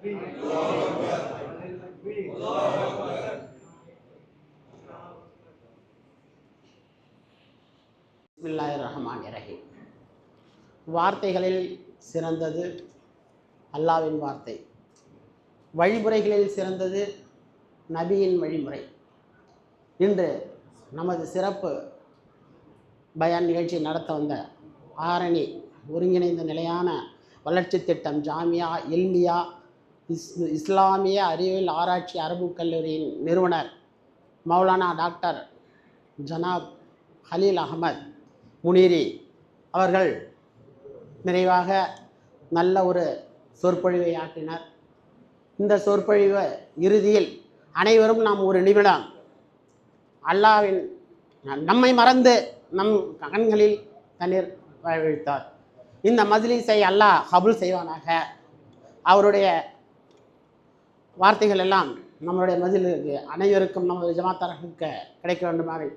பிஸ்மில்லாஹிர் ரஹ்மானிர் ரஹீம். வார்த்தைகளில் சிறந்தது அல்லாஹ்வின் வார்த்தை. வழிமுறைகளில் சிறந்தது நபியின் வழிமுறை. இன்று நமது சிறப்பு பயான் நிகழ்ச்சி நடத்த வந்த ஆரணி ஒருங்கிணைந்த நிலையான வளர்ச்சி திட்டம் ஜாமியா இல்மியா இஸ்லாமிய அறிவியல் ஆராய்ச்சி அரபு கல்லூரியின் நிறுவனர் மௌலானா டாக்டர் ஜனாப் ஹலீல் அகமது முனீரி அவர்கள் நிறைவாக நல்ல ஒரு சொற்பொழிவை ஆற்றினார். இந்த சொற்பொழிவு இறுதியில் அனைவரும் நாம் ஒரு நிமிடம் அல்லாஹ்வின் நம்மை மறந்து நம் கண்களில் தண்ணீர் வழித்தார். இந்த மஜ்லிஸை அல்லாஹ் கபூல் செய்வானாக. அவருடைய வார்த்தைகள் எல்லாம் நம்மளுடைய மஜ்லிஸுக்கு அனைவருக்கும் நமது ஜமாத்தார்களுக்கு கிடைக்க வேண்டுமாறு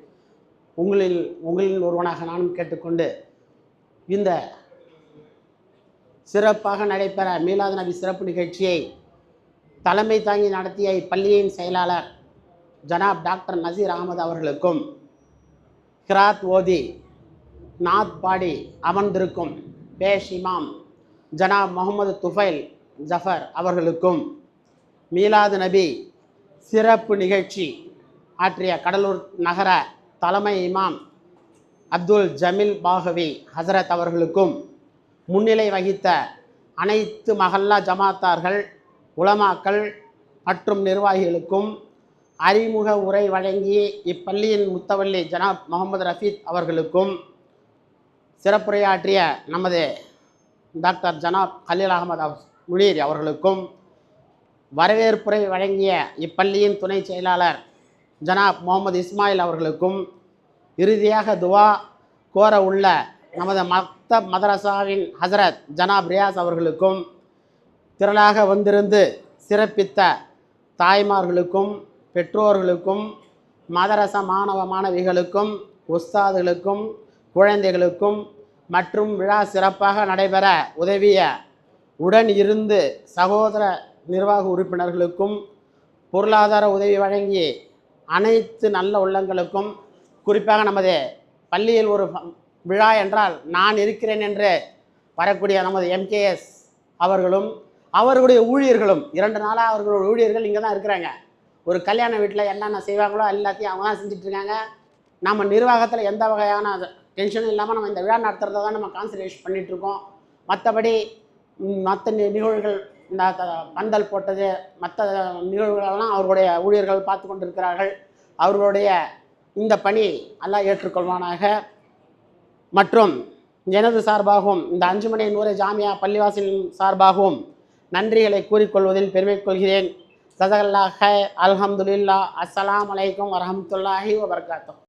உங்களில் ஒருவனாக நானும் கேட்டுக்கொண்டு இந்த சிறப்பாக நடைபெற மீலாது நபி சிறப்பு நிகழ்ச்சியை தலைமை தாங்கி நடத்திய இப்பள்ளியின் செயலாளர் ஜனாப் டாக்டர் நசீர் அகமது அவர்களுக்கும் கிராத் ஓதி நாத் பாடி அமர்ந்திருக்கும் பேஷ் இமாம் ஜனாப் முகமது துஃபைல் ஜஃபர் அவர்களுக்கும் மீலாது நபி சிறப்பு நிகழ்ச்சி ஆற்றிய கடலூர் நகர தலைமை இமாம் அப்துல் ஜமீல் பாகவி ஹசரத் அவர்களுக்கும் முன்னிலை வகித்த அனைத்து மஹல்லா ஜமாத்தார்கள் உலமாக்கள் மற்றும் நிர்வாகிகளுக்கும் அறிமுக உரை வழங்கி இப்பள்ளியின் முத்தவல்லி ஜனாப் முகமது ரஃபீத் அவர்களுக்கும் சிறப்புரையாற்றிய நமது டாக்டர் ஜனாப் ஹலீல் அகமது முனீர் அவர்களுக்கும் வரவேற்புரை வழங்கிய இப்பள்ளியின் துணை செயலாளர் ஜனாப் முகமது இஸ்மாயில் அவர்களுக்கும் இறுதியாக துவா கோர உள்ள நமது மக்தப் மதரசாவின் ஹசரத் ஜனாப் ரியாஸ் அவர்களுக்கும் திரளாக வந்திருந்து சிறப்பித்த தாய்மார்களுக்கும் பெற்றோர்களுக்கும் மதரச மாணவ மாணவிகளுக்கும் உஸ்தாதுகளுக்கும் குழந்தைகளுக்கும் மற்றும் விழா சிறப்பாக நடைபெற உதவிய உடன் இருந்து சகோதர நிர்வாக உறுப்பினர்களுக்கும் பொருளாதார உதவி வழங்கி அனைத்து நல்ல உள்ளங்களுக்கும் குறிப்பாக நமது பள்ளியில் ஒரு விழா என்றால் நான் இருக்கிறேன் என்று வரக்கூடிய நமது MKS அவர்களும் அவர்களுடைய ஊழியர்களும் 2 நாளாக அவர்களுடைய ஊழியர்கள் இங்கே தான் இருக்கிறாங்க. ஒரு கல்யாண வீட்டில் என்னென்ன செய்வாங்களோ எல்லாத்தையும் அவங்க தான் செஞ்சிட்ருக்காங்க. நம்ம நிர்வாகத்தில் எந்த வகையான டென்ஷனும் இல்லாமல் நம்ம இந்த விழா நடத்துகிறத தான் நம்ம கான்சன்ட்ரேஷன் பண்ணிகிட்ருக்கோம். மற்றபடி மற்ற நிகழ்வுகள் இந்த பந்தல் போட்டது மற்ற நிகழ்வுகளெல்லாம் அவர்களுடைய ஊழியர்கள் பார்த்து கொண்டிருக்கிறார்கள். அவர்களுடைய இந்த பணி அல்லாஹ் ஏற்றுக்கொள்வானாக. மற்றும் எனது சார்பாகவும் இந்த அஞ்சுமனை நூரை ஜாமியா பள்ளிவாசல் சார்பாகவும் நன்றிகளை கூறிக்கொள்வதில் பெருமை கொள்கிறேன். ஜஸாக்கல்லாஹ், அல்ஹம்துலில்லாஹ். அஸ்ஸலாமு அலைக்கும் வரஹ்மத்துல்லாஹி வபரகாத்துஹு.